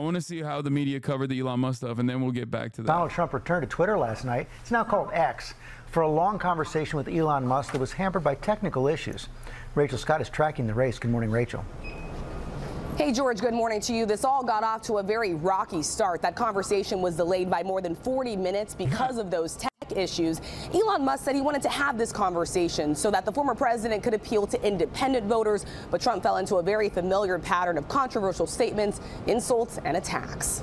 want to see how the media covered the Elon Musk stuff, and then we'll get back to that. Donald Trump returned to Twitter last night. It's now called X, for a long conversation with Elon Musk that was hampered by technical issues. Rachel Scott is tracking the race. Good morning, Rachel. Hey, George, good morning to you. This all got off to a very rocky start. That conversation was delayed by more than 40 minutes because of those tech issues. Elon Musk said he wanted to have this conversation so that the former president could appeal to independent voters, but Trump fell into a very familiar pattern of controversial statements, insults, and attacks.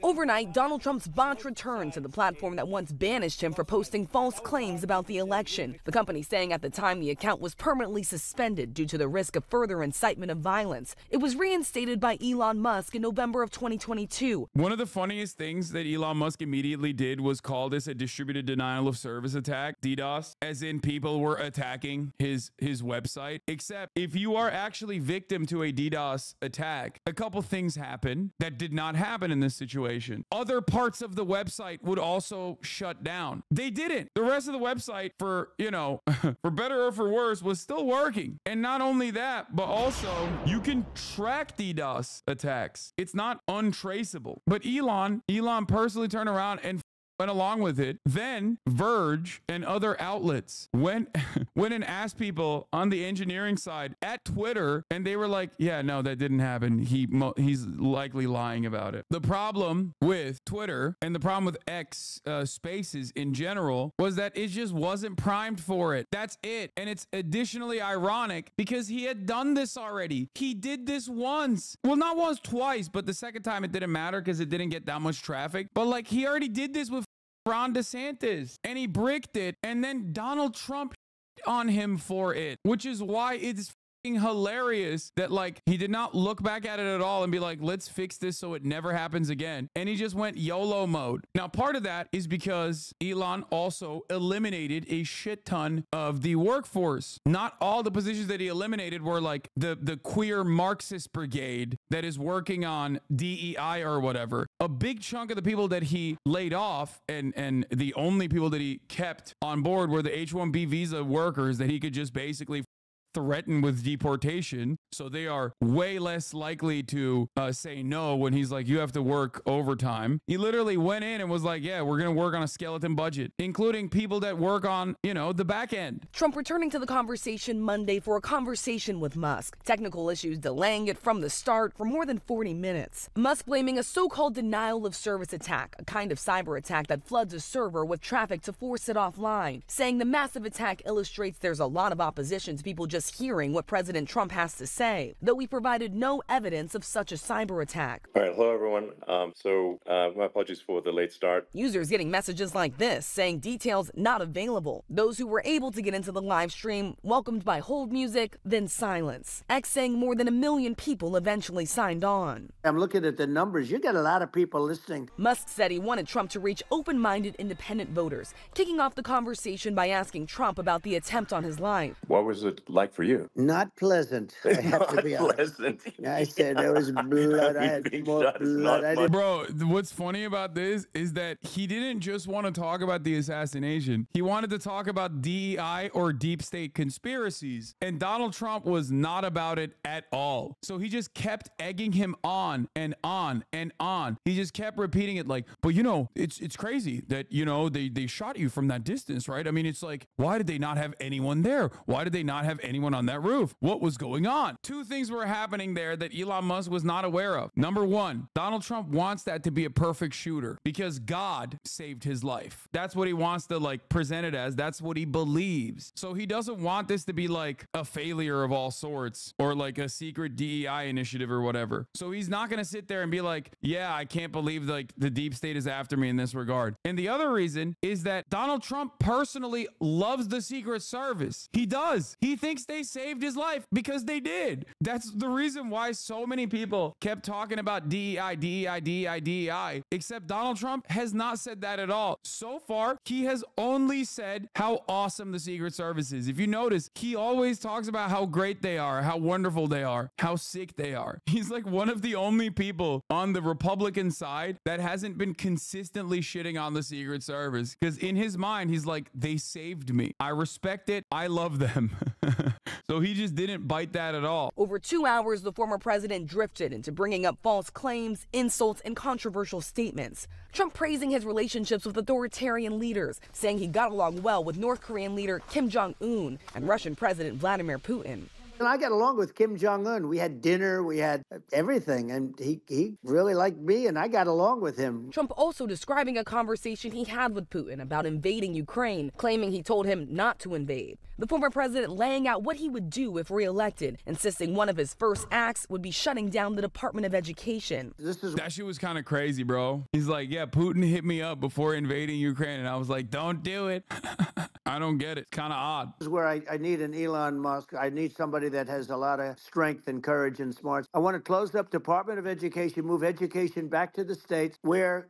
Overnight, Donald Trump's bot returned to the platform that once banished him for posting false claims about the election. The company saying at the time the account was permanently suspended due to the risk of further incitement of violence. It was reinstated by Elon Musk in November of 2022. One of the funniest things that Elon Musk immediately did was call this a distributed denial of service attack, DDoS, as in people were attacking his website. Except if you are actually victim to a DDoS attack, a couple things happen that did not happen in this situation. Other parts of the website would also shut down. They didn't. The rest of the website, for, you know, for better or for worse, was still working. And not only that, but also you can track DDoS attacks. It's not untraceable. But Elon personally turned around and went along with it. Then Verge and other outlets went and asked people on the engineering side at Twitter, and they were like, yeah, no, that didn't happen. He's likely lying about it. The problem with Twitter and the problem with X spaces in general was that it just wasn't primed for it. That's it. And it's additionally ironic because he had done this already. He did this once. Well, not once, twice, but the second time it didn't matter because it didn't get that much traffic. But like, he already did this with Ron DeSantis, and he bricked it, and then Donald Trump on him for it, which is why it's hilarious that like he did not look back at it at all and be like, let's fix this so it never happens again. And he just went YOLO mode. Now, part of that is because Elon also eliminated a shit ton of the workforce. Not all the positions that he eliminated were like the queer Marxist brigade that is working on DEI or whatever. A big chunk of the people that he laid off and the only people that he kept on board were the H-1B visa workers that he could just basically threatened with deportation, so they are way less likely to say no when he's like, you have to work overtime. He literally went in and was like, yeah, we're gonna work on a skeleton budget, including people that work on, you know, the back end. Trump returning to the conversation Monday for a conversation with Musk. Technical issues delaying it from the start for more than 40 minutes. Musk blaming a so-called denial of service attack, a kind of cyber attack that floods a server with traffic to force it offline, saying the massive attack illustrates there's a lot of opposition to people just hearing what President Trump has to say, though he provided no evidence of such a cyber attack. All right, hello everyone. My apologies for the late start. Users getting messages like this saying details not available. Those who were able to get into the live stream welcomed by hold music, then silence. X saying more than 1 million people eventually signed on. I'm looking at the numbers. You got a lot of people listening. Musk said he wanted Trump to reach open-minded independent voters, kicking off the conversation by asking Trump about the attempt on his life. What was it like for you? Not pleasant. I have to be honest. I said there was blood. I had more blood. Bro, what's funny about this is that he didn't just want to talk about the assassination. He wanted to talk about DEI or deep state conspiracies. And Donald Trump was not about it at all. So he just kept egging him on and on and on. He just kept repeating it like, but you know, it's crazy that, you know, they shot you from that distance, right? I mean, it's like, why did they not have anyone there? Why did they not have anyone on that roof? What was going on? Two things were happening there that Elon Musk was not aware of. Number one, Donald Trump wants that to be a perfect shooter because God saved his life. That's what he wants to like present it as. That's what he believes. So he doesn't want this to be like a failure of all sorts or like a secret DEI initiative or whatever. So he's not going to sit there and be like, yeah, I can't believe like the deep state is after me in this regard. And the other reason is that Donald Trump personally loves the Secret Service. He does. He thinks they saved his life because they did. That's the reason why so many people kept talking about DEI, DEI, DEI, DEI, except Donald Trump has not said that at all. So far, he has only said how awesome the Secret Service is. If you notice, he always talks about how great they are, how wonderful they are, how sick they are. He's like one of the only people on the Republican side that hasn't been consistently shitting on the Secret Service because in his mind, he's like, they saved me. I respect it. I love them. So he just didn't bite that at all. Over 2 hours, the former president drifted into bringing up false claims, insults, and controversial statements. Trump praising his relationships with authoritarian leaders, saying he got along well with North Korean leader Kim Jong-un and Russian President Vladimir Putin. And I got along with Kim Jong-un. We had dinner, we had everything, and he really liked me, and I got along with him. Trump also describing a conversation he had with Putin about invading Ukraine, claiming he told him not to invade. The former president laying out what he would do if reelected, insisting one of his first acts would be shutting down the Department of Education. That shit was kind of crazy, bro. He's like, yeah, Putin hit me up before invading Ukraine, and I was like, don't do it. I don't get it. It's kind of odd. This is where I need an Elon Musk. I need somebody that has a lot of strength and courage and smarts. I want to close up Department of Education, move education back to the states, where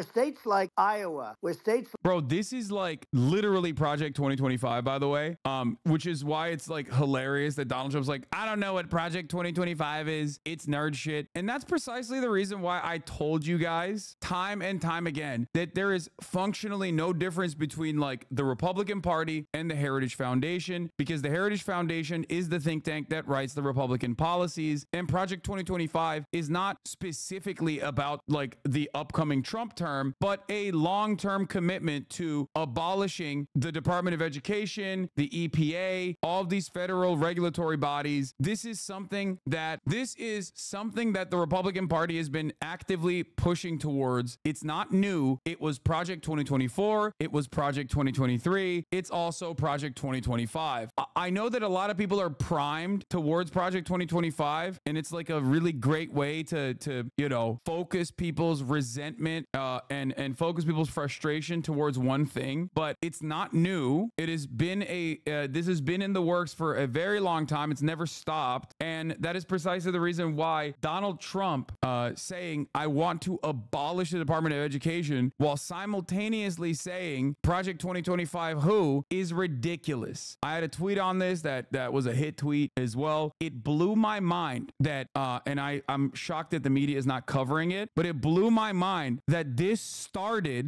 states like Iowa, where states... Bro, this is like literally Project 2025, by the way, which is why it's like hilarious that Donald Trump's like, I don't know what Project 2025 is. It's nerd shit. And that's precisely the reason why I told you guys time and time again that there is functionally no difference between like the Republican Party and the Heritage Foundation, because the Heritage Foundation is the think tank that writes the Republican policies, and Project 2025 is not specifically about like the upcoming Trump term, but a long-term commitment to abolishing the Department of Education, the EPA, all of these federal regulatory bodies. This is something that the Republican Party has been actively pushing towards. It's not new. It was Project 2024. It was Project 2023. It's also Project 2025. I know that a lot of people are primed towards Project 2025, and it's like a really great way to you know, focus people's resentment and focus people's frustration towards one thing. But it's not new. It has been this has been in the works for a very long time. It's never stopped, and that is precisely the reason why Donald Trump saying I want to abolish the Department of Education while simultaneously saying Project 2025 is ridiculous. I had a tweet on this that was a hit tweet as well. It blew my mind that and I'm shocked that the media is not covering it, but it blew my mind that this part of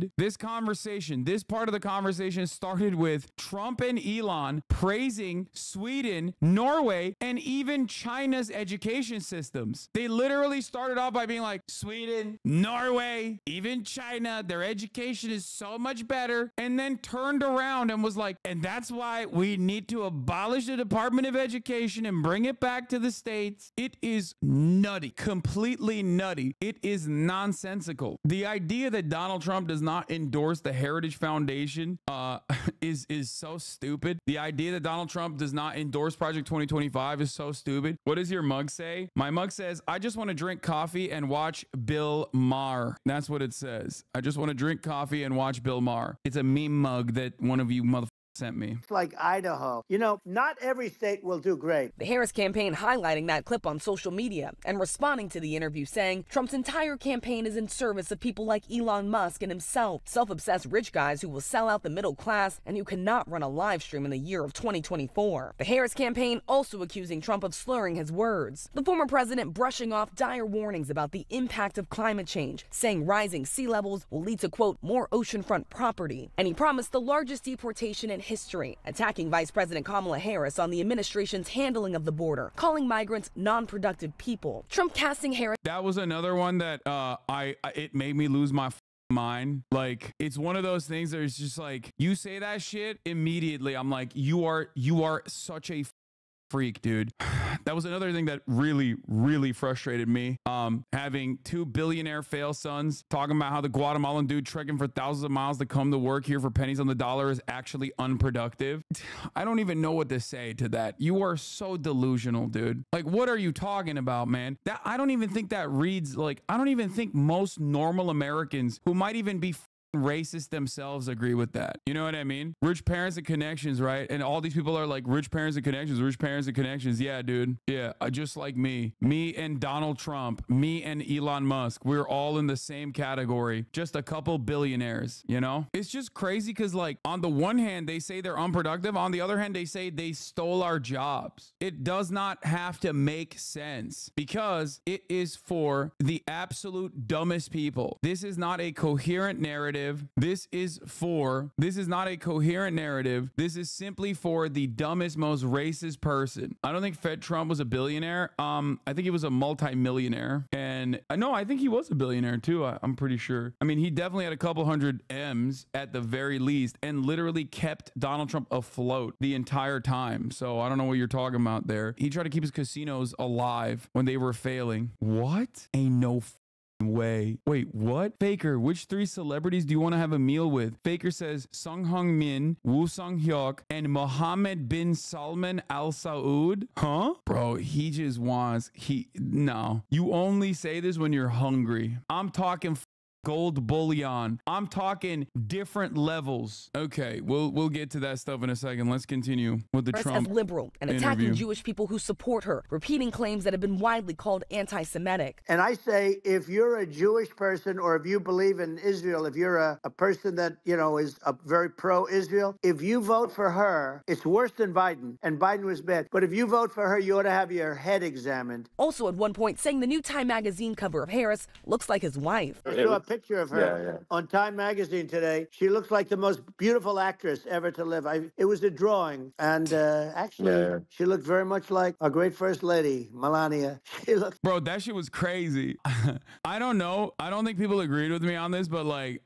the conversation started with Trump and Elon praising Sweden, Norway, and even China's education systems. They literally started off by being like, Sweden, Norway, even China, their education is so much better, and then turned around and was like, and that's why we need to abolish the Department of Education and bring it back to the states. It is nutty, completely nutty. It is nonsensical. The idea that Donald Trump does not endorse the Heritage Foundation is so stupid. The idea that Donald Trump does not endorse Project 2025 is so stupid. What does your mug say? My mug says, I just want to drink coffee and watch Bill Maher. That's what it says. I just want to drink coffee and watch Bill Maher. It's a meme mug that one of you motherfuckers sent me. It's like Idaho. You know, not every state will do great. The Harris campaign highlighting that clip on social media and responding to the interview saying Trump's entire campaign is in service of people like Elon Musk and himself, self-obsessed rich guys who will sell out the middle class and who cannot run a live stream in the year of 2024. The Harris campaign also accusing Trump of slurring his words. The former president brushing off dire warnings about the impact of climate change, saying rising sea levels will lead to, quote, more oceanfront property. And he promised the largest deportation in history, attacking Vice President Kamala Harris on the administration's handling of the border, calling migrants non-productive people. Trump casting Harris. That was another one that it made me lose my mind. Like, it's one of those things that is just like, you say that shit immediately, I'm like, you are such a freak, dude. That was another thing that really frustrated me. Having two billionaire fail sons talking about how the Guatemalan dude trekking for thousands of miles to come to work here for pennies on the dollar is actually unproductive. I don't even know what to say to that. You are so delusional, dude. Like, what are you talking about, man? That I don't even think that reads like, I don't even think most normal Americans who might even be racist themselves agree with that. You know what I mean? Rich parents and connections, right? And all these people are like, rich parents and connections. Yeah, dude. Yeah, just like me and Donald Trump, me and Elon Musk, we're all in the same category. Just a couple billionaires, you know? It's just crazy because, like, on the one hand, they say they're unproductive. On the other hand, they say they stole our jobs. It does not have to make sense because it is for the absolute dumbest people. This is not a coherent narrative. narrative. This is not a coherent narrative. This is simply for the dumbest, most racist person. I don't think Trump was a billionaire. I think he was a multi-millionaire. And no, I think he was a billionaire too. I'm pretty sure. I mean, he definitely had a couple hundred M's at the very least and literally kept Donald Trump afloat the entire time. So I don't know what you're talking about there. He tried to keep his casinos alive when they were failing. What? Ain't no way. Wait, what? Faker, which 3 celebrities do you want to have a meal with? Faker says Sung Hung Min, Woo Sung Hyuk, and Mohammed bin Salman Al Saud. Huh? Bro, he just wants, no. You only say this when you're hungry. I'm talking gold bullion. I'm talking different levels. Okay, we'll get to that stuff in a second. Let's continue with the Trump as liberal and attacking interview. Jewish people who support her, repeating claims that have been widely called anti-Semitic. And I say, if you're a Jewish person or if you believe in Israel, if you're a person that, you know, is a very pro-Israel, if you vote for her, it's worse than Biden. And Biden was bad. But if you vote for her, you ought to have your head examined. Also at one point saying the new Time magazine cover of Harris looks like his wife. I saw a picture of her on Time magazine today. She looks like the most beautiful actress ever to live. It was a drawing. And actually, she looked very much like our great first lady, Melania. She looked... Bro, that shit was crazy. I don't know. I don't think people agreed with me on this, but like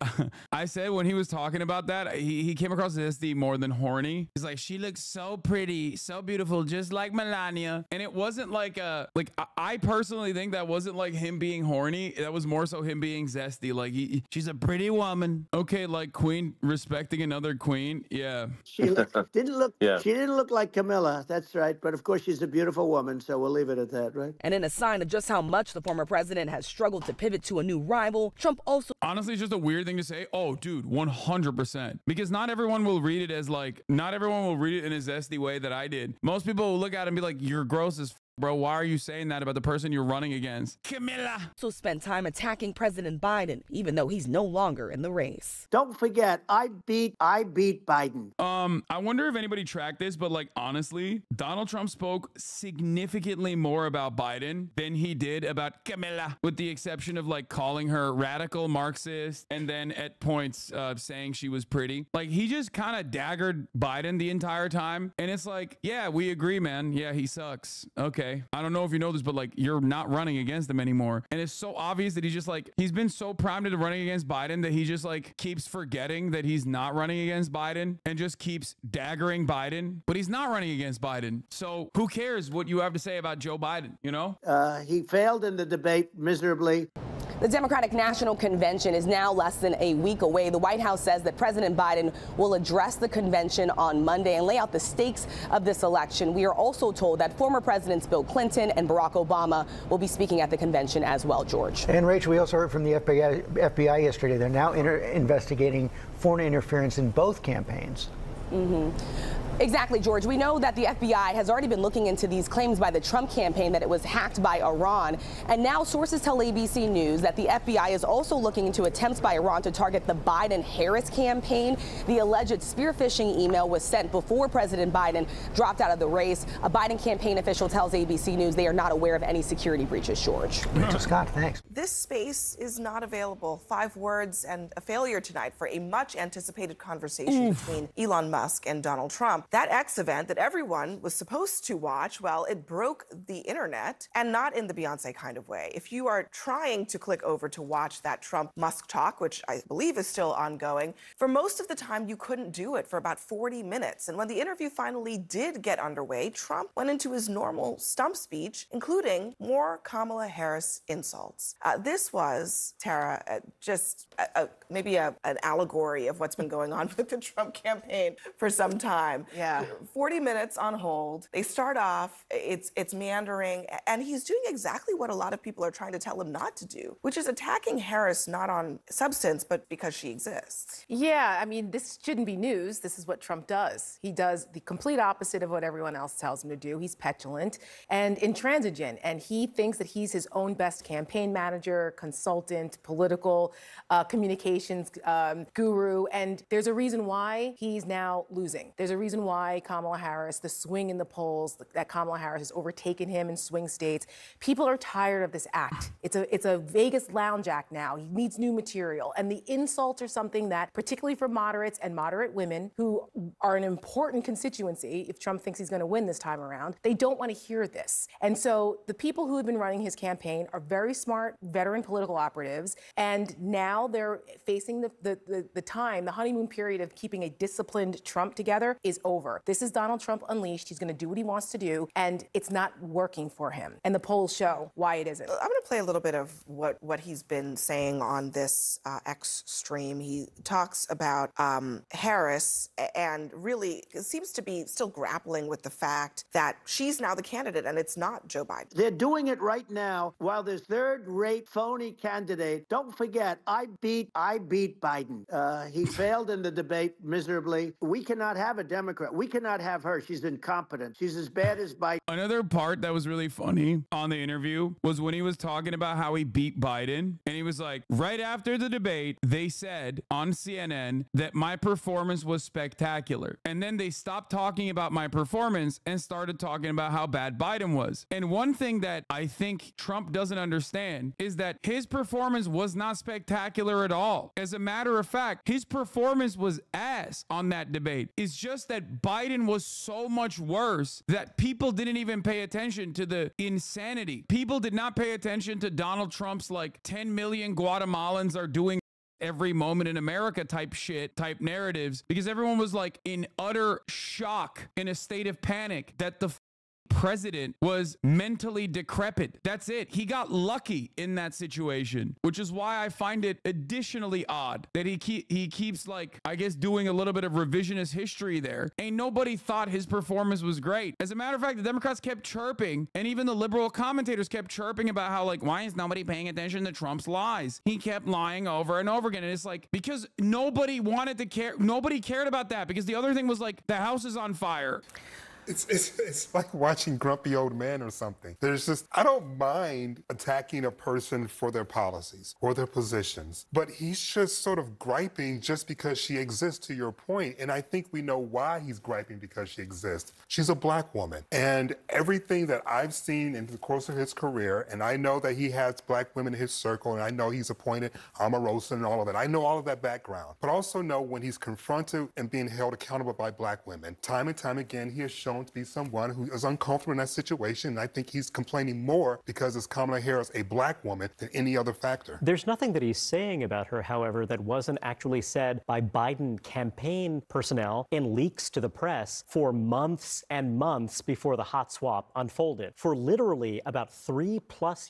I said when he was talking about that, he came across as SD more than horny. He's like, she looks so pretty, so beautiful, just like Melania. And it wasn't like I personally think that wasn't like him being horny. That was more so him being zesty. Like she's a pretty woman. Okay, like queen respecting another queen. Yeah. She didn't look like Camilla. That's right. But of course, she's a beautiful woman. So we'll leave it at that, right? And in a sign of just how much the former president has struggled to pivot to a new rival, Trump also... Honestly, it's just a weird thing to say. Oh, dude, 100%. Because not everyone will read it as like, not everyone will read it in a zesty way that I did. Most people will look at it and be like, you're gross as bro, why are you saying that about the person you're running against? Camilla. Also spent time attacking President Biden, even though he's no longer in the race. Don't forget, I beat Biden. I wonder if anybody tracked this, but like honestly, Donald Trump spoke significantly more about Biden than he did about Camilla, with the exception of like calling her radical Marxist and then at points saying she was pretty. Like he just kind of daggered Biden the entire time. And it's like, yeah, we agree, man. Yeah, he sucks. Okay. I don't know if you know this, but like you're not running against him anymore. And it's so obvious that he's been so primed into running against Biden that he just like keeps forgetting that he's not running against Biden and just keeps daggering Biden, but he's not running against Biden. So who cares what you have to say about Joe Biden, you know? He failed in the debate miserably. The Democratic National Convention is now less than a week away. The White House says that President Biden will address the convention on Monday and lay out the stakes of this election. We are also told that former Presidents Bill Clinton and Barack Obama will be speaking at the convention as well, George. And Rachel, we also heard from the FBI yesterday. They're now investigating foreign interference in both campaigns. Exactly, George. We know that the FBI has already been looking into these claims by the Trump campaign that it was hacked by Iran. And now sources tell ABC News that the FBI is also looking into attempts by Iran to target the Biden-Harris campaign. The alleged spear phishing email was sent before President Biden dropped out of the race. A Biden campaign official tells ABC News they are not aware of any security breaches, George. Rachel Scott, thanks. This space is not available. 5 words and a failure tonight for a much-anticipated conversation between Elon Musk and Donald Trump. That X event that everyone was supposed to watch, well, it broke the internet, and not in the Beyonce kind of way. If you are trying to click over to watch that Trump-Musk talk, which I believe is still ongoing, for most of the time you couldn't do it for about 40 minutes. And when the interview finally did get underway, Trump went into his normal stump speech, including more Kamala Harris insults. This was, Tara, maybe an allegory of what's been going on with the Trump campaign for some time. Yeah. 40 minutes on hold. They start off, it's meandering, and he's doing exactly what a lot of people are trying to tell him not to do, which is attacking Harris not on substance, but because she exists. Yeah, I mean, this shouldn't be news. This is what Trump does. He does the complete opposite of what everyone else tells him to do. He's petulant and intransigent, and he thinks that he's his own best campaign manager, consultant, political communications guru, and there's a reason why he's now losing. There's a reason why Kamala Harris, the swing in the polls, that Kamala Harris has overtaken him in swing states. People are tired of this act. It's a Vegas lounge act now. He needs new material. And the insults are something that, particularly for moderates and moderate women, who are an important constituency, if Trump thinks he's going to win this time around, they don't want to hear this. And so the people who have been running his campaign are very smart, veteran political operatives. And now they're facing the time, the honeymoon period of keeping a disciplined Trump together is over. This is Donald Trump unleashed. He's going to do what he wants to do, and it's not working for him. And the polls show why it isn't. I'm going to play a little bit of what he's been saying on this X stream. He talks about Harris and really seems to be still grappling with the fact that she's now the candidate and it's not Joe Biden. They're doing it right now while this third-rate phony candidate. Don't forget, I beat Biden. He failed in the debate miserably. We cannot have a Democrat. We cannot have her. She's incompetent. She's as bad as Biden. Another part that was really funny on the interview was when he was talking about how he beat Biden. And he was like, right after the debate, they said on CNN that my performance was spectacular. And then they stopped talking about my performance and started talking about how bad Biden was. And one thing that I think Trump doesn't understand is that his performance was not spectacular at all. As a matter of fact, his performance was ass on that debate. It's just that Biden was so much worse that people didn't even pay attention to the insanity. People did not pay attention to Donald Trump's like 10 million Guatemalans are doing every moment in America type shit, type narratives, because everyone was like in utter shock, in a state of panic that the president was mentally decrepit. That's it. He got lucky in that situation, which is why I find it additionally odd that he keeps like, I guess, doing a little bit of revisionist history there. Ain't nobody thought his performance was great. As a matter of fact, the Democrats kept chirping, and even the liberal commentators kept chirping about how like, why is nobody paying attention to Trump's lies? He kept lying over and over again. And it's like, because nobody wanted to care. Nobody cared about that, because the other thing was like, the house is on fire. It's like watching Grumpy Old Man or something. There's just, I don't mind attacking a person for their policies or their positions, but he's just sort of griping just because she exists, to your point. And I think we know why he's griping, because she exists. She's a black woman. And everything that I've seen in the course of his career, and I know that he has black women in his circle, and I know he's appointed Omarosa and all of that. I know all of that background. But also know when he's confronted and being held accountable by black women, time and time again, he has shown to be someone who is uncomfortable in that situation. And I think he's complaining more because it's Kamala Harris, a black woman, than any other factor. There's nothing that he's saying about her, however, that wasn't actually said by Biden campaign personnel in leaks to the press for months and months before the hot swap unfolded. For literally about 3+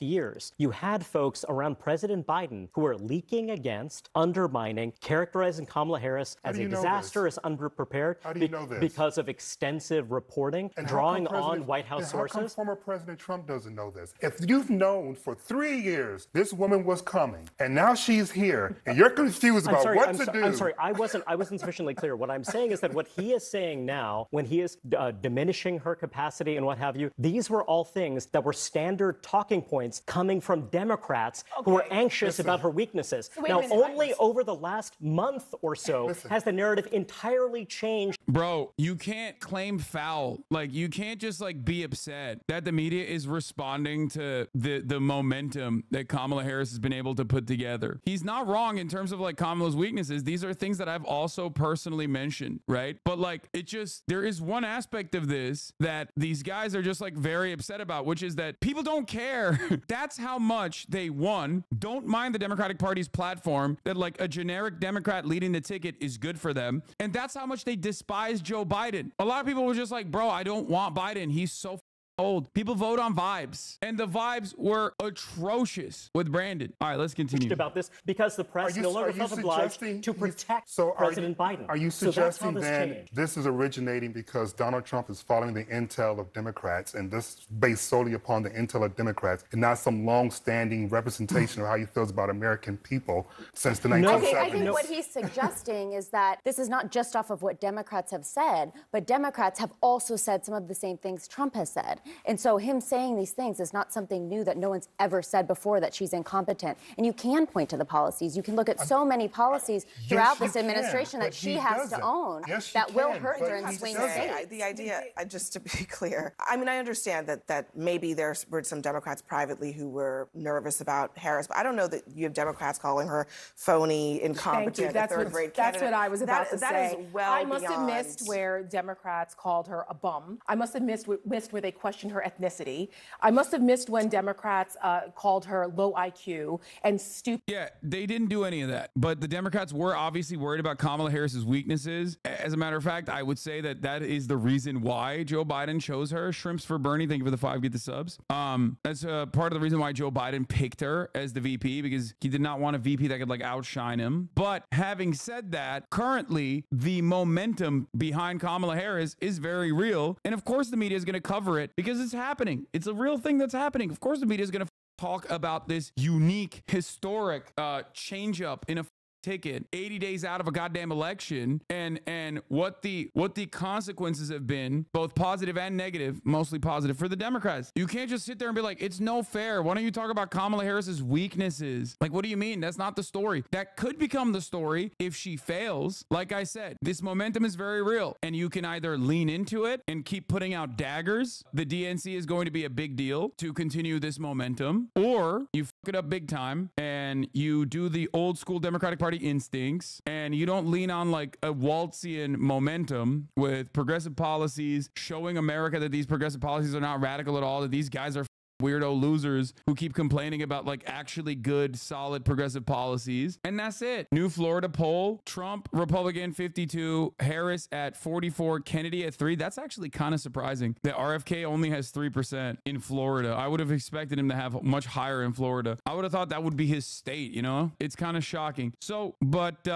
years, you had folks around President Biden who were leaking against, undermining, characterizing Kamala Harris as a disastrous, underprepared. How do you know this? Because of extensive reporting, and drawing on White House sources. How come former President Trump doesn't know this? If you've known for 3 years this woman was coming, and now she's here, and you're confused about what to do. I'm sorry, I wasn't sufficiently clear. What I'm saying is that what he is saying now, when he is diminishing her capacity and what have you, these were all things that were standard talking points coming from Democrats who were anxious about her weaknesses. Now, only over the last month or so has the narrative entirely changed. Bro, you can't claim foul. Like, you can't just like be upset that the media is responding to the momentum that Kamala Harris has been able to put together. He's not wrong in terms of like Kamala's weaknesses. These are things that I've also personally mentioned, right? But like, it just, there is one aspect of this that these guys are just like very upset about, which is that people don't care. That's how much they, one, don't mind the Democratic Party's platform, that like a generic Democrat leading the ticket is good for them. And that's how much they despise Joe Biden. A lot of people were just like, bro, I don't want Biden. He's so old. People vote on vibes, and the vibes were atrocious with Brandon. All right, let's continue about this because the press no longer felt obliged to protect President Biden. Are you suggesting then this is originating because Donald Trump is following the intel of Democrats, and this is based solely upon the intel of Democrats, and not some long-standing representation of how he feels about American people since the 1970s? Okay, I think what he's suggesting is that this is not just off of what Democrats have said, but Democrats have also said some of the same things Trump has said. And so him saying these things is not something new that no one's ever said before, that she's incompetent. And you can point to the policies. You can look at so many policies throughout this administration that she has to own that will hurt during the swing states. The idea, just to be clear, I mean, I understand that maybe there were some Democrats privately who were nervous about Harris, but I don't know that you have Democrats calling her phony, incompetent, third-rate candidate. That's what I was about to say. That is well I must have beyond. missed where Democrats called her a bum. I must have missed where they questioned her ethnicity. I must have missed when Democrats called her low IQ and stupid. Yeah, they didn't do any of that. But the Democrats were obviously worried about Kamala Harris's weaknesses. As a matter of fact, I would say that is the reason why Joe Biden chose her. Shrimps for Bernie, thank you for the 5, get the subs. That's part of the reason why Joe Biden picked her as the VP, because he did not want a VP that could like outshine him. But having said that, currently the momentum behind Kamala Harris is very real. And of course the media is going to cover it because it's happening. It's a real thing that's happening. Of course the media is going to talk about this unique, historic change up in a ticket 80 days out of a goddamn election, and what the consequences have been, both positive and negative, mostly positive for the Democrats. You can't just sit there and be like, it's no fair. Why don't you talk about Kamala Harris's weaknesses? Like, what do you mean? That's not the story. That could become the story if she fails. Like I said, this momentum is very real, and you can either lean into it and keep putting out daggers. The DNC is going to be a big deal to continue this momentum, or you fuck it up big time and you do the old school Democratic Party instincts and you don't lean on like a Waltzian momentum with progressive policies, showing America that these progressive policies are not radical at all, that these guys are weirdo losers who keep complaining about like actually good, solid progressive policies. And that's it. New Florida poll, Trump, Republican 52, Harris at 44, Kennedy at 3. That's actually kind of surprising that RFK only has 3% in Florida. I would have expected him to have much higher in Florida. I would have thought that would be his state, you know? It's kind of shocking. So, but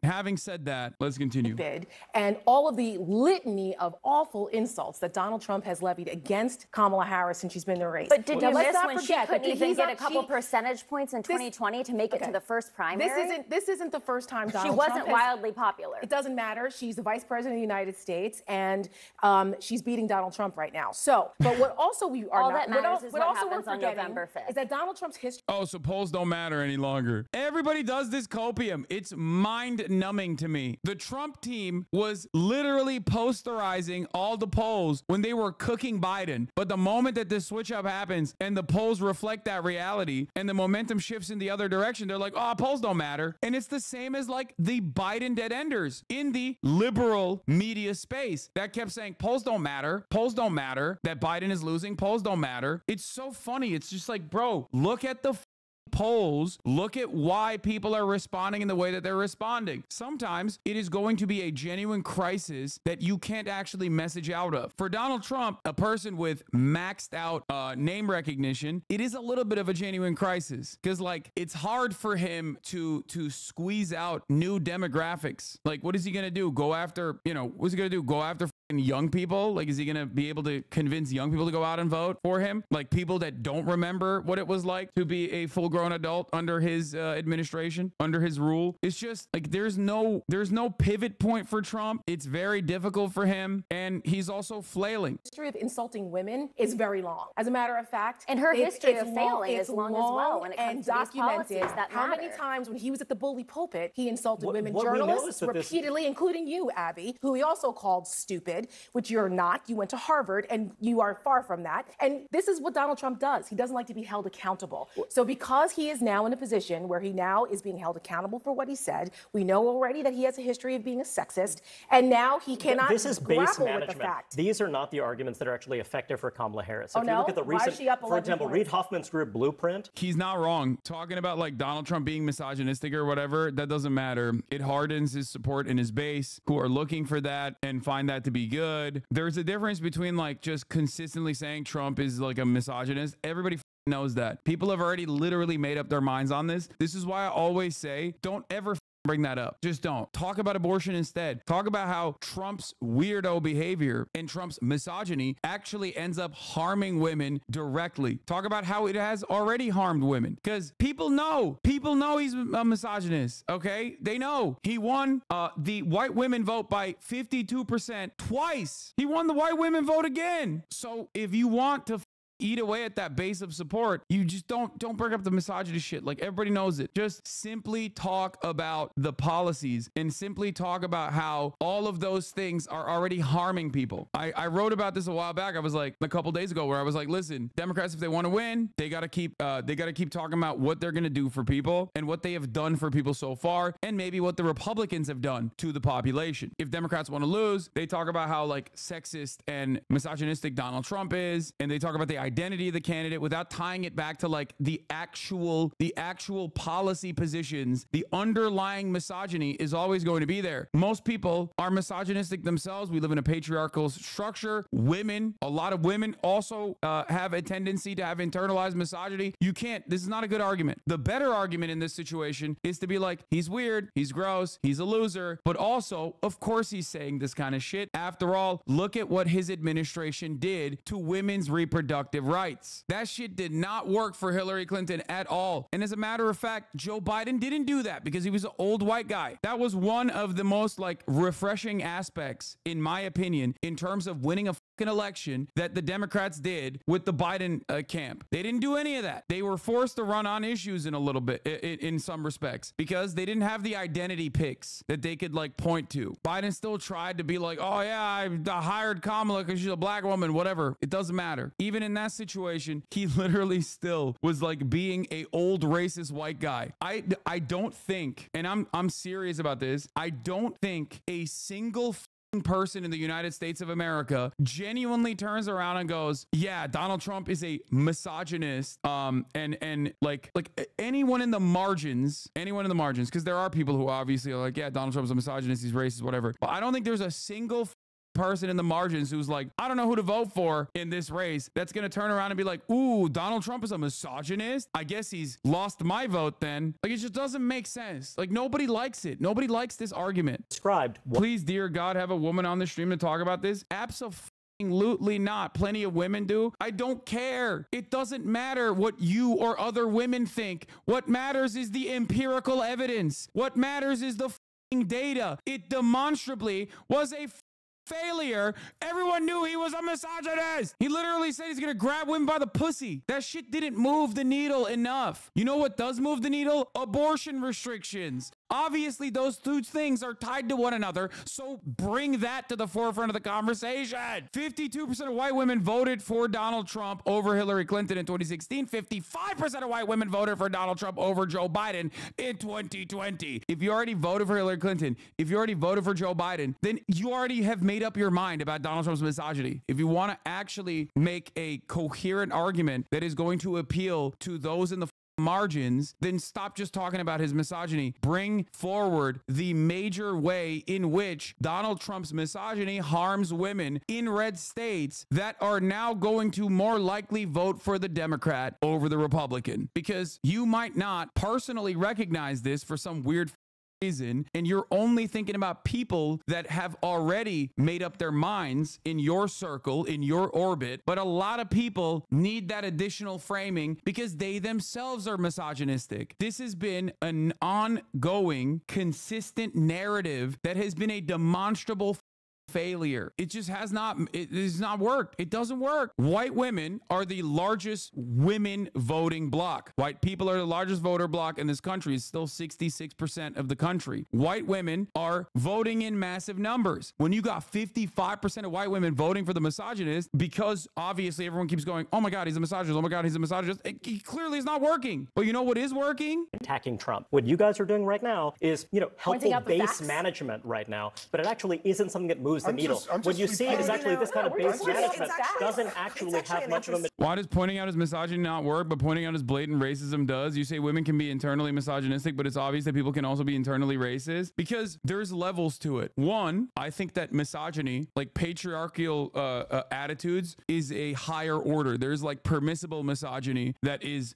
having said that, let's continue. And all of the litany of awful insults that Donald Trump has levied against Kamala Harris since she's been in the race. But did you miss when she couldn't even get a couple percentage points in 2020 to make it to the first primary? This isn't the first time Donald Trump Trump wildly popular. It doesn't matter. She's the vice president of the United States, and she's beating Donald Trump right now. So, but what also we are all not, that matters is what what also happens we're on forgetting November 5th. is that Donald Trump's history. Oh, so polls don't matter any longer. Everybody does this copium. It's mind-numbing to me. The Trump team was literally posterizing all the polls when they were cooking Biden. But the moment that this switch up happens and the polls reflect that reality and the momentum shifts in the other direction, they're like, oh, polls don't matter. And it's the same as like the Biden dead enders in the liberal media space that kept saying polls don't matter, that Biden is losing, polls don't matter. It's so funny. It's just like, bro, look at the polls, look at why people are responding in the way that they're responding. Sometimes it is going to be a genuine crisis that you can't actually message out of. For Donald Trump, a person with maxed out name recognition, it is a little bit of a genuine crisis because like it's hard for him to squeeze out new demographics. Like, what is he going to do? Go after, what's he going to do? Go after young people? Like, is he going to be able to convince young people to go out and vote for him? Like people that don't remember what it was like to be a full-grown adult under his administration, under his rule. It's just like there's no pivot point for Trump. It's very difficult for him, and he's also flailing. History of insulting women is very long. As a matter of fact, and her history of failing is long as well when it comes to these documented policies that how matter. many times when he was at the bully pulpit, he insulted women journalists repeatedly, including you, Abby, who he also called stupid, which you're not. You went to Harvard, and you are far from that. And this is what Donald Trump does. He doesn't like to be held accountable. So because he is now in a position where he now is being held accountable for what he said, we know already that he has a history of being a sexist, and now he cannot This is base grapple management. with the fact. These are not the arguments that are actually effective for Kamala Harris. Oh, if you look at the Why is recent, she up for 11 example, points? Reid Hoffman's group Blueprint. He's not wrong. Talking about like Donald Trump being misogynistic or whatever, that doesn't matter. It hardens his support in his base who are looking for that and find that to be good. There's a difference between like just consistently saying Trump is like a misogynist. Everybody knows that. People have already literally made up their minds on this. This is why I always say don't ever bring that up. Just don't. Talk about abortion instead. Talk about how Trump's weirdo behavior and Trump's misogyny actually ends up harming women directly. Talk about how it has already harmed women. Because people know he's a misogynist, okay? They know. He won the white women vote by 52% twice. He won the white women vote again. So if you want to eat away at that base of support, you just don't bring up the misogyny shit. Like, everybody knows it. Just simply talk about the policies and simply talk about how all of those things are already harming people. I wrote about this a while back. I was like, a couple days ago, where I was like, listen, Democrats, if they want to win, they got to keep talking about what they're going to do for people and what they have done for people so far, and maybe what the Republicans have done to the population. If Democrats want to lose, they talk about how like sexist and misogynistic Donald Trump is, and they talk about the identity of the candidate without tying it back to like the actual policy positions. The underlying misogyny is always going to be there. Most people are misogynistic themselves. We live in a patriarchal structure. Women, a lot of women also have a tendency to have internalized misogyny. This is not a good argument. The better argument in this situation is to be like, he's weird, he's gross, he's a loser, but also, of course he's saying this kind of shit. After all, look at what his administration did to women's reproductive rights. That shit did not work for Hillary Clinton at all. And as a matter of fact, Joe Biden didn't do that because he was an old white guy. That was one of the most like refreshing aspects, in my opinion, in terms of winning a election that the Democrats did with the Biden camp. They didn't do any of that. They were forced to run on issues in a little bit, in some respects, because they didn't have the identity picks that they could like point to. Biden still tried to be like, oh yeah, I hired Kamala because she's a black woman, whatever. It doesn't matter. Even in that situation, he literally still was like being a old racist white guy. I don't think, and I'm serious about this, I don't think a single person in the United States of America genuinely turns around and goes, yeah, Donald Trump is a misogynist, and like anyone in the margins, because there are people who obviously are like, yeah, Donald Trump's a misogynist, he's racist, whatever, but I don't think there's a single person in the margins who's like, I don't know who to vote for in this race, that's going to turn around and be like, ooh, Donald Trump is a misogynist, I guess he's lost my vote then. Like, it just doesn't make sense. Like, nobody likes it. Nobody likes this argument. Please, dear God, have a woman on the stream to talk about this. Absolutely not. Plenty of women do. I don't care. It doesn't matter what you or other women think. What matters is the empirical evidence. What matters is the data. It demonstrably was a failure. Everyone knew he was a misogynist. He literally said he's gonna grab women by the pussy. That shit didn't move the needle enough. You know what does move the needle? Abortion restrictions. Obviously, those two things are tied to one another, so bring that to the forefront of the conversation. 52% of white women voted for Donald Trump over Hillary Clinton in 2016. 55% of white women voted for Donald Trump over Joe Biden in 2020. If you already voted for Hillary Clinton, if you already voted for Joe Biden, then you already have made up your mind about Donald Trump's misogyny. If you want to actually make a coherent argument that is going to appeal to those in the margins, then stop just talking about his misogyny. Bring forward the major way in which Donald Trump's misogyny harms women in red states that are now going to more likely vote for the Democrat over the Republican. Because you might not personally recognize this for some weird reason, and you're only thinking about people that have already made up their minds in your circle, in your orbit. But a lot of people need that additional framing because they themselves are misogynistic. This has been an ongoing, consistent narrative that has been a demonstrable failure. It just has not worked. It doesn't work. White women are the largest women voting bloc. White people are the largest voter bloc in this country. It's still 66% of the country. White women are voting in massive numbers. When you got 55% of white women voting for the misogynist, because obviously everyone keeps going, oh my God, he's a misogynist. Oh my God, he's a misogynist. He clearly is not working. But you know what is working? Attacking Trump. What you guys are doing right now is, helpful base management right now, but it actually isn't something that moves moves the needle. What you see is actually this kind of base management doesn't actually have much of a... Why does pointing out his misogyny not work, but pointing out his blatant racism does? You say women can be internally misogynistic, but it's obvious that people can also be internally racist because there's levels to it. One, I think that misogyny, like patriarchal attitudes, is a higher order. There's like permissible misogyny that is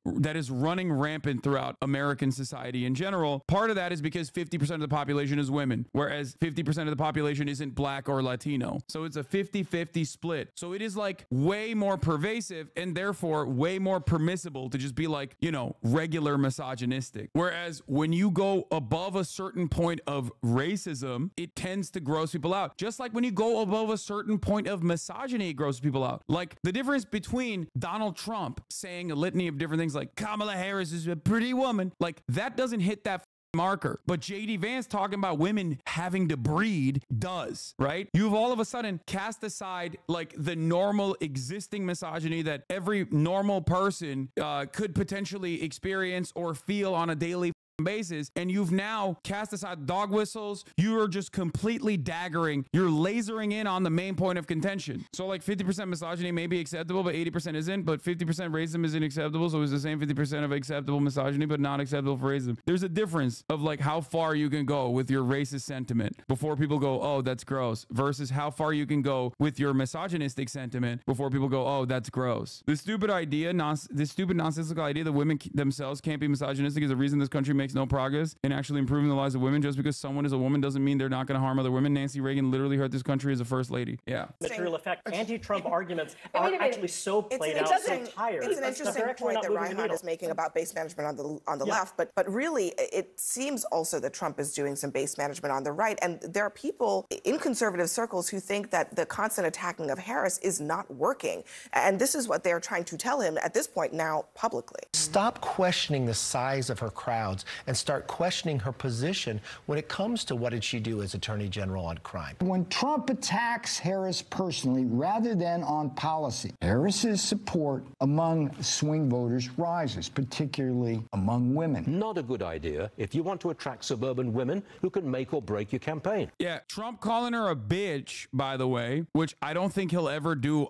running rampant throughout American society in general. Part of that is because 50% of the population is women, whereas 50% of the population isn't black or Latino. So it's a 50-50 split. So it is like way more pervasive and therefore way more permissible to just be like, you know, regular misogynistic. Whereas when you go above a certain point of racism, it tends to gross people out. Just like when you go above a certain point of misogyny, it grosses people out. Like the difference between Donald Trump saying a litany of different things like Kamala Harris is a pretty woman, like that doesn't hit that marker. But JD Vance talking about women having to breed does, right? You've all of a sudden cast aside like the normal existing misogyny that every normal person could potentially experience or feel on a daily basis, and you've now cast aside dog whistles. You are just completely daggering. You're lasering in on the main point of contention. So like 50% misogyny may be acceptable, but 80% isn't, but 50% racism isn't acceptable. So it's the same 50% of acceptable misogyny, but not acceptable for racism. There's a difference of like how far you can go with your racist sentiment before people go, oh, that's gross, versus how far you can go with your misogynistic sentiment before people go, oh, that's gross. This stupid idea, this stupid nonsensical idea that women themselves can't be misogynistic is the reason this country makes no progress in actually improving the lives of women. Just because someone is a woman doesn't mean they're not going to harm other women. Nancy Reagan literally hurt this country as a first lady. Yeah. Material effect. Anti-Trump arguments are actually so played out, so tired. It's an interesting point that Ryan is making about base management on the left, but really it seems also that Trump is doing some base management on the right, and there are people in conservative circles who think that the constant attacking of Harris is not working, and this is what they're trying to tell him at this point now publicly. Stop questioning the size of her crowds and start questioning her position when it comes to what did she do as Attorney General on crime. When Trump attacks Harris personally rather than on policy, Harris's support among swing voters rises, particularly among women. Not a good idea if you want to attract suburban women who can make or break your campaign. Yeah, Trump calling her a bitch, by the way, which I don't think he'll ever do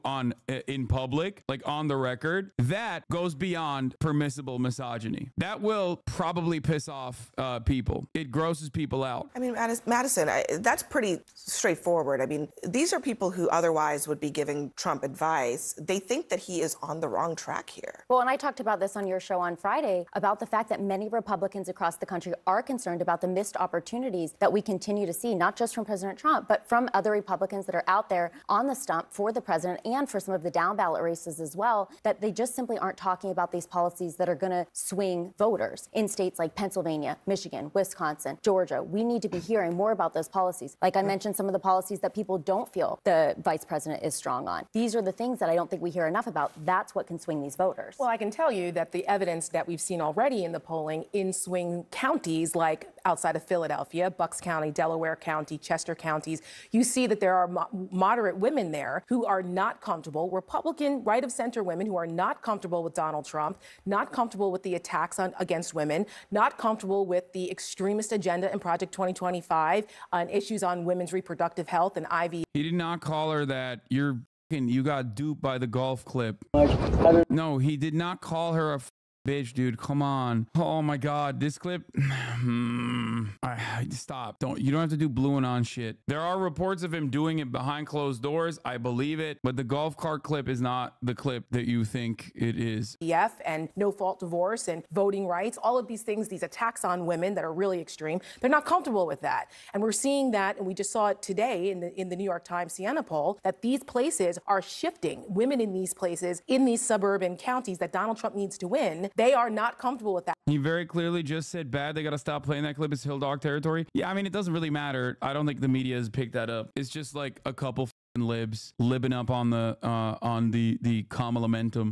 in public, like on the record, that goes beyond permissible misogyny. That will probably piss off people. It grosses people out. I mean, Madison, that's pretty straightforward. I mean, these are people who otherwise would be giving Trump advice. They think that he is on the wrong track here. Well, and I talked about this on your show on Friday about the fact that many Republicans across the country are concerned about the missed opportunities that we continue to see, not just from President Trump, but from other Republicans that are out there on the stump for the president and for some of the down ballot races as well, that they just simply aren't talking about these policies that are going to swing voters in states like Pennsylvania, Michigan, Wisconsin, Georgia. We need to be hearing more about those policies. Like I mentioned, some of the policies that people don't feel the vice president is strong on. These are the things that I don't think we hear enough about. That's what can swing these voters. Well, I can tell you that the evidence that we've seen already in the polling in swing counties like outside of Philadelphia, Bucks County, Delaware County, Chester counties, you see that there are moderate women there who are not comfortable, Republican right-of-center women who are not comfortable with Donald Trump, not comfortable with the attacks against women, not comfortable with the extremist agenda in Project 2025 on issues on women's reproductive health and IVF. He did not call her that. You got duped by the golf clip. No, he did not call her a bitch, dude. Come on. Oh my God, this clip. Stop. You don't have to do blue and on shit. There are reports of him doing it behind closed doors. I believe it, but the golf cart clip is not the clip that you think it is. And no fault divorce and voting rights, all of these things, these attacks on women that are really extreme, they're not comfortable with that. And we're seeing that, and we just saw it today in the New York Times Siena poll, that these places are shifting. Women in these places, in these suburban counties that Donald Trump needs to win, they are not comfortable with that. He very clearly just said bad. They got to stop playing that clip. It's Hill Dog territory. Yeah, I mean, it doesn't really matter. I don't think the media has picked that up. It's just like a couple libs libbing up on the Kamala-mentum.